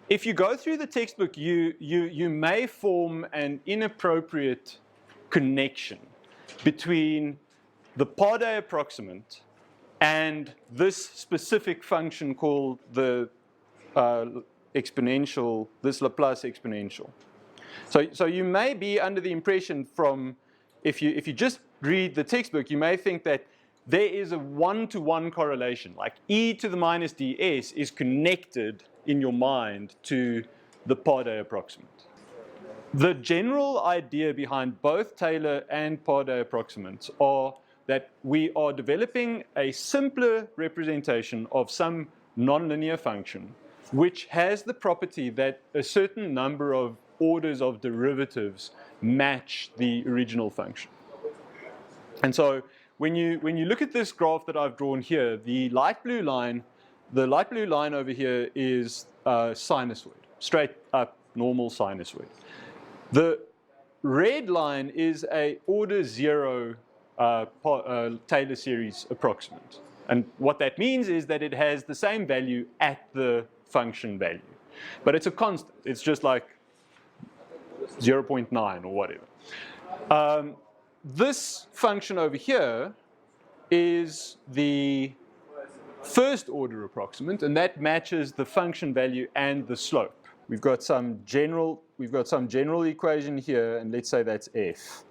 if you go through the textbook, you may form an inappropriate connection between the Parde approximant and this specific function called the exponential, this Laplace exponential. So you may be under the impression from, if you just read the textbook, you may think that there is a one-to-one correlation, like e to the minus ds is connected in your mind to the Parde approximant. The general idea behind both Taylor and Parde approximants are that we are developing a simpler representation of some nonlinear function which has the property that a certain number of orders of derivatives match the original function. And so when you look at this graph that I've drawn here, the light blue line over here is sinusoid, straight up normal sinusoid. The red line is a order 0 Taylor series approximant. And what that means is that it has the same value at the function value. But it's a constant. It's just like 0.9 or whatever. This function over here is the first order approximant, and that matches the function value and the slope. We've got some general equation here, and let's say that's f.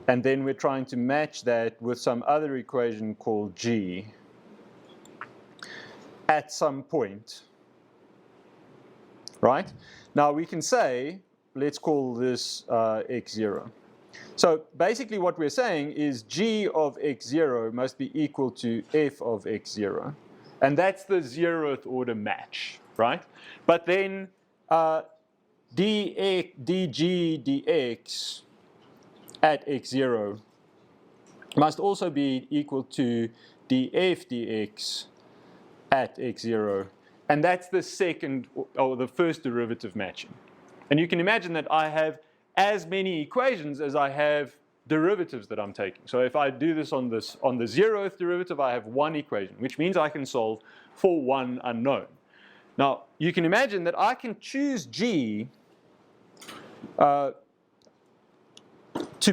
And then we're trying to match that with some other equation called g at some point. Right? Now we can say, let's call this x0. So basically what we're saying is g of x0 must be equal to f of x0. And that's the 0th order match, right? But then dg dx at x0 must also be equal to df dx at x0. And that's the second or the first derivative matching. And you can imagine that I have as many equations as I have derivatives that I'm taking. So if I do this on the 0th derivative, I have one equation, which means I can solve for one unknown. Now, you can imagine that I can choose g to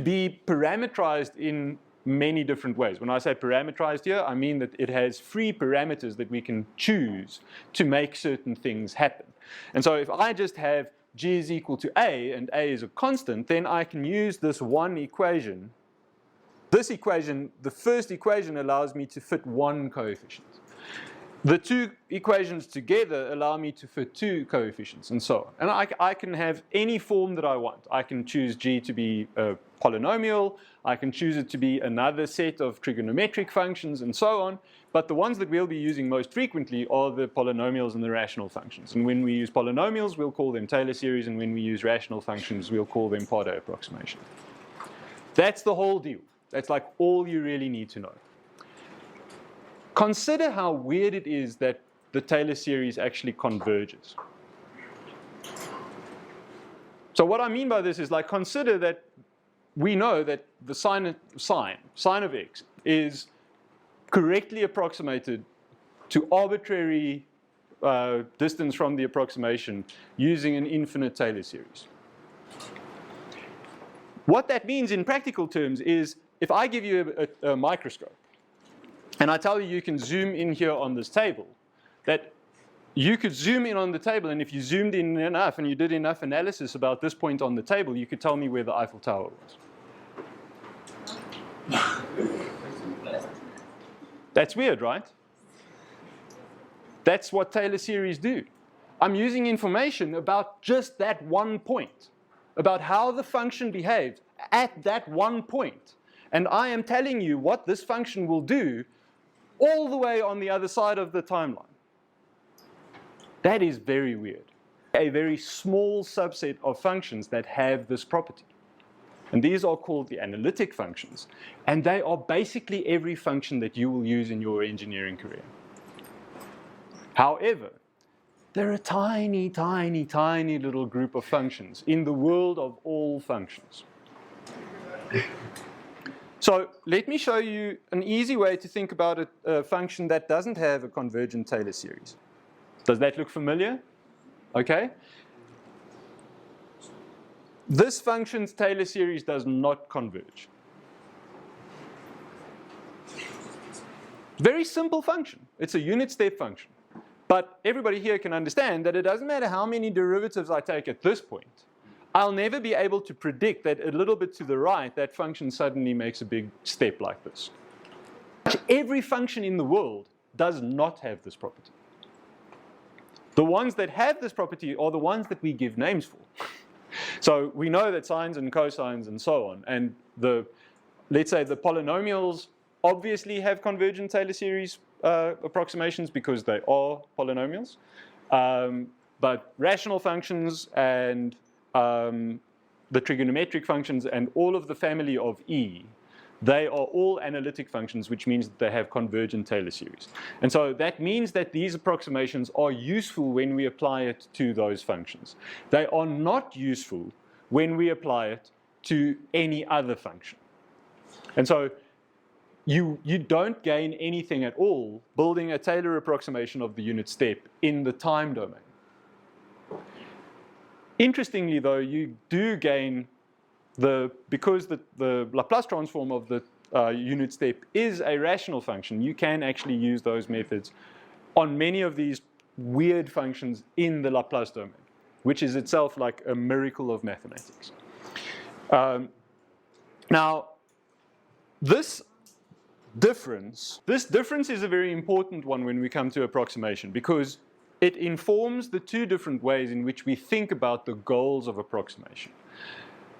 be parameterized in many different ways. When I say parameterized here, I mean that it has free parameters that we can choose to make certain things happen. And so if I just have g is equal to a, and a is a constant, then I can use this one equation. This equation, the first equation, allows me to fit one coefficient. The two equations together allow me to fit two coefficients, and so on. And I can have any form that I want. I can choose g to be a polynomial. I can choose it to be another set of trigonometric functions, and so on. But the ones that we'll be using most frequently are the polynomials and the rational functions. And when we use polynomials, we'll call them Taylor series, and when we use rational functions, we'll call them Parde approximation. That's the whole deal. That's like all you really need to know. Consider how weird it is that the Taylor series actually converges. So what I mean by this is, like, consider that we know that the sine of x is correctly approximated to arbitrary distance from the approximation using an infinite Taylor series. What that means in practical terms is, if I give you a microscope, and I tell you you can zoom in here on this table, that you could zoom in on the table, and if you zoomed in enough and you did enough analysis about this point on the table, you could tell me where the Eiffel Tower was. That's weird, right? That's what Taylor series do. I'm using information about just that one point, about how the function behaves at that one point. And I am telling you what this function will do all the way on the other side of the timeline. That is very weird. A very small subset of functions that have this property. And these are called the analytic functions. And they are basically every function that you will use in your engineering career. However, they're a tiny, tiny, tiny little group of functions in the world of all functions. So let me show you an easy way to think about a function that doesn't have a convergent Taylor series. Does that look familiar? Okay? This function's Taylor series does not converge. Very simple function. It's a unit step function. But everybody here can understand that it doesn't matter how many derivatives I take at this point. I'll never be able to predict that a little bit to the right, that function suddenly makes a big step like this. Every function in the world does not have this property. The ones that have this property are the ones that we give names for. So we know that sines and cosines and so on, and let's say the polynomials obviously have convergent Taylor series approximations because they are polynomials. But rational functions and the trigonometric functions and all of the family of E, they are all analytic functions, which means that they have convergent Taylor series. And so that means that these approximations are useful when we apply it to those functions. They are not useful when we apply it to any other function. And so you don't gain anything at all building a Taylor approximation of the unit step in the time domain. Interestingly, though, you do gain because the Laplace transform of the unit step is a rational function, you can actually use those methods on many of these weird functions in the Laplace domain, which is itself like a miracle of mathematics. Now, this difference is a very important one when we come to approximation, because it informs the two different ways in which we think about the goals of approximation.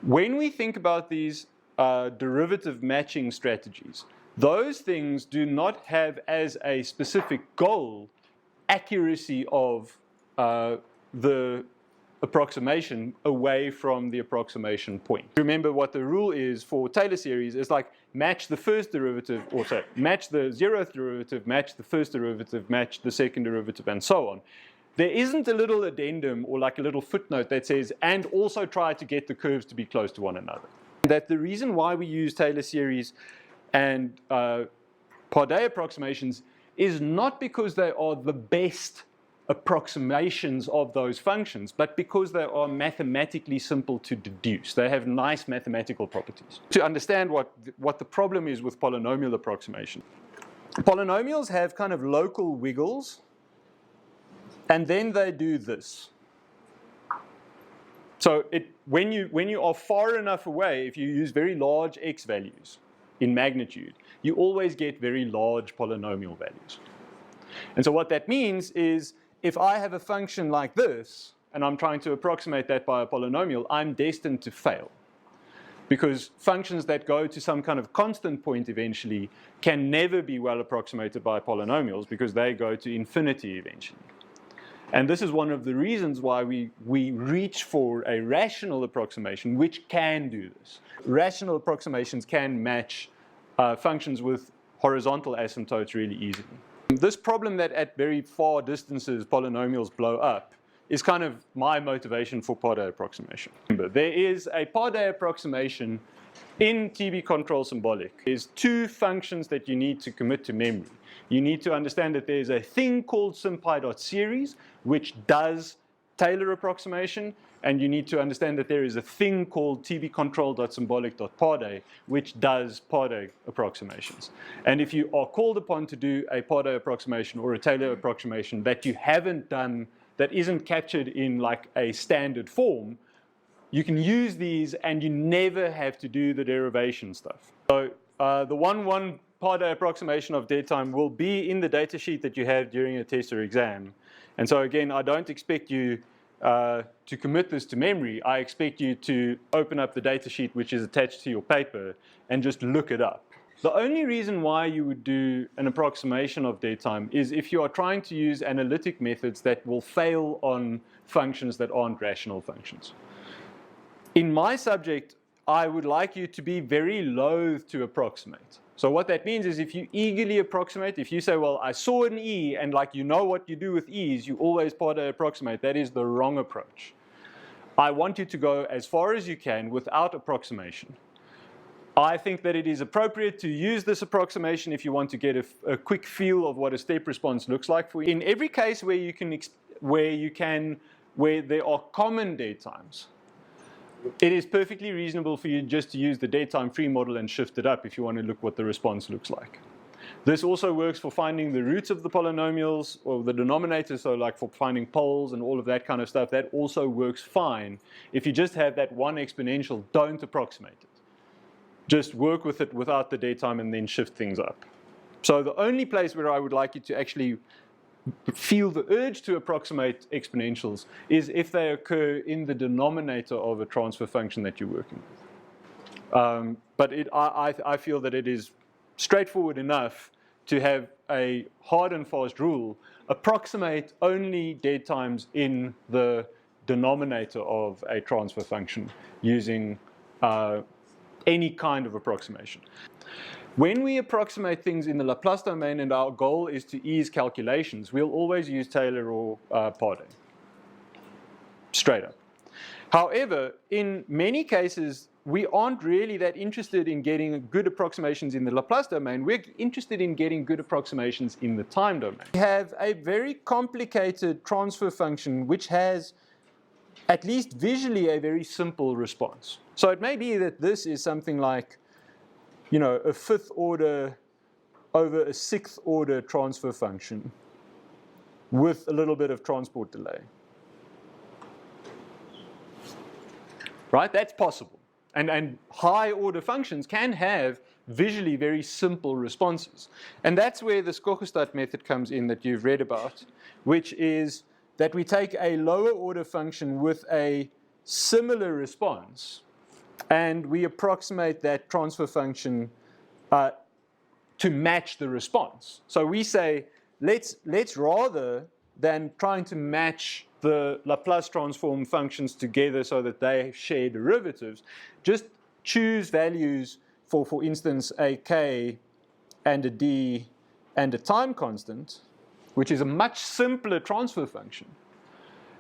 When we think about these derivative matching strategies, those things do not have as a specific goal accuracy of the approximation away from the approximation point. Remember what the rule is for Taylor series is like match the first derivative, or sorry, match the 0th derivative, match the first derivative, match the second derivative, and so on. There isn't a little addendum or like a little footnote that says, and also try to get the curves to be close to one another. That the reason why we use Taylor series and Pardet approximations is not because they are the best approximations of those functions, but because they are mathematically simple to deduce. They have nice mathematical properties. To understand what the problem is with polynomial approximation. Polynomials have kind of local wiggles, and then they do this. So when you are far enough away, if you use very large x values in magnitude, you always get very large polynomial values. And so what that means is if I have a function like this, and I'm trying to approximate that by a polynomial, I'm destined to fail. Because functions that go to some kind of constant point eventually can never be well approximated by polynomials because they go to infinity eventually. And this is one of the reasons why we reach for a rational approximation which can do this. Rational approximations can match functions with horizontal asymptotes really easily. This problem that at very far distances polynomials blow up is kind of my motivation for Pardet approximation. Remember, there is a Pardet approximation in TB control symbolic. There's two functions that you need to commit to memory. You need to understand that there's a thing called SymPy.series, which does Taylor approximation, and you need to understand that there is a thing called tbcontrol.symbolic.Pardet, which does Pardet approximations. And if you are called upon to do a Pardet approximation or a Taylor approximation that you haven't done, that isn't captured in like a standard form, you can use these and you never have to do the derivation stuff. So the 1-1 Pardet approximation of dead time will be in the data sheet that you have during a test or exam. And so again, I don't expect you to commit this to memory. I expect you to open up the data sheet which is attached to your paper and just look it up. The only reason why you would do an approximation of dead time is if you are trying to use analytic methods that will fail on functions that aren't rational functions. In my subject, I would like you to be very loath to approximate. So what that means is if you eagerly approximate, if you say, well, I saw an E, and like you know what you do with E's, you always Pardet approximate, that is the wrong approach. I want you to go as far as you can without approximation. I think that it is appropriate to use this approximation if you want to get a quick feel of what a step response looks like for you. In every case where you can where there are common dead times, it is perfectly reasonable for you just to use the dead time free model and shift it up if you want to look what the response looks like. This also works for finding the roots of the polynomials or the denominators, so like for finding poles and all of that kind of stuff. That also works fine. If you just have that one exponential, don't approximate it. Just work with it without the dead time and then shift things up. So the only place where I would like you to actually feel the urge to approximate exponentials is if they occur in the denominator of a transfer function that you're working with. But I feel that it is straightforward enough to have a hard and fast rule: approximate only dead times in the denominator of a transfer function using any kind of approximation. When we approximate things in the Laplace domain and our goal is to ease calculations, we'll always use Taylor or Pardee. Straight up. However, in many cases, we aren't really that interested in getting good approximations in the Laplace domain. We're interested in getting good approximations in the time domain. We have a very complicated transfer function which has, at least visually, a very simple response. So it may be that this is something like, you know, a fifth order over a sixth order transfer function with a little bit of transport delay. Right? That's possible. And high order functions can have visually very simple responses. And that's where the Skorca method comes in that you've read about, which is that we take a lower order function with a similar response and we approximate that transfer function to match the response. So we say, let's rather than trying to match the Laplace transform functions together so that they share derivatives, just choose values for instance, a k and a d and a time constant, which is a much simpler transfer function,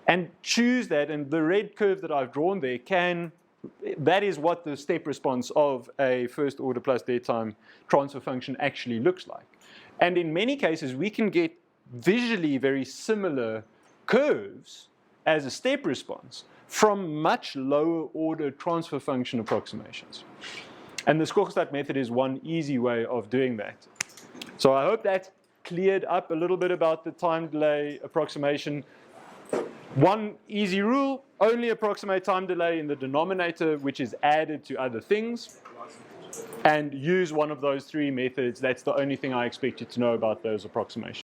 and choose that. And the red curve that I've drawn there that is what the step response of a first order plus dead time transfer function actually looks like. And in many cases, we can get visually very similar curves as a step response from much lower order transfer function approximations. And the Skorca method is one easy way of doing that. So I hope that cleared up a little bit about the time delay approximation. One easy rule: only approximate time delay in the denominator which is added to other things, and use one of those three methods. That's the only thing I expect you to know about those approximations.